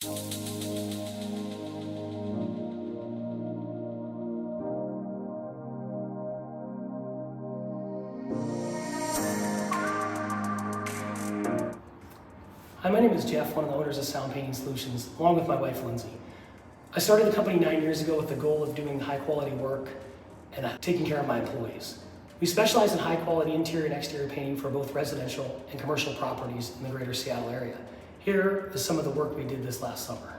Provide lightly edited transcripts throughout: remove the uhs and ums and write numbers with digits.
Hi, my name is Jeff, one of the owners of Sound Painting Solutions, along with my wife, Lindsay. I started the company 9 years ago with the goal of doing high quality work and taking care of my employees. We specialize in high quality interior and exterior painting for both residential and commercial properties in the greater Seattle area. Here is some of the work we did this last summer.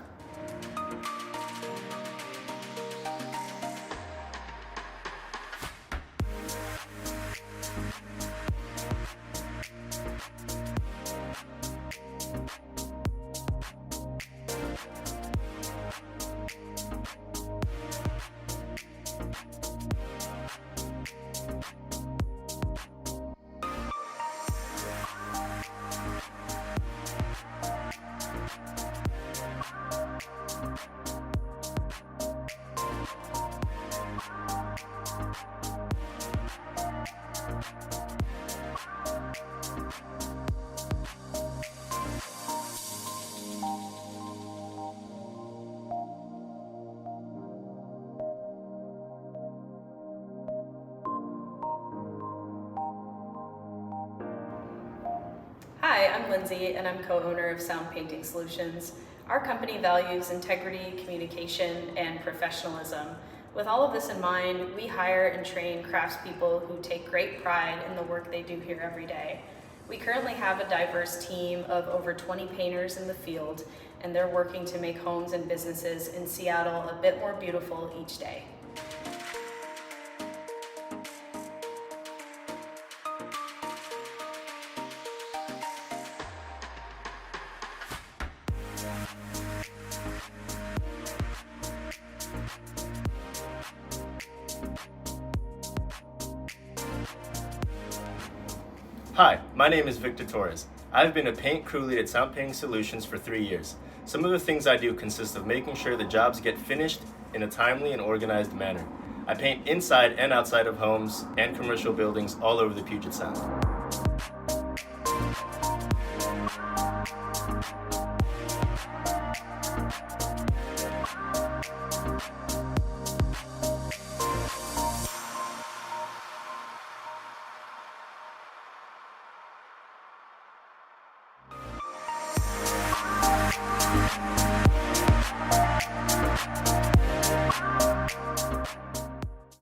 Hi, I'm Lindsay and I'm co-owner of Sound Painting Solutions. Our company values integrity, communication, and professionalism. With all of this in mind, we hire and train craftspeople who take great pride in the work they do here every day. We currently have a diverse team of over 20 painters in the field, and they're working to make homes and businesses in Seattle a bit more beautiful each day. Hi, my name is Victor Torres. I've been a paint crew lead at Sound Painting Solutions for 3 years. Some of the things I do consist of making sure the jobs get finished in a timely and organized manner. I paint inside and outside of homes and commercial buildings all over the Puget Sound.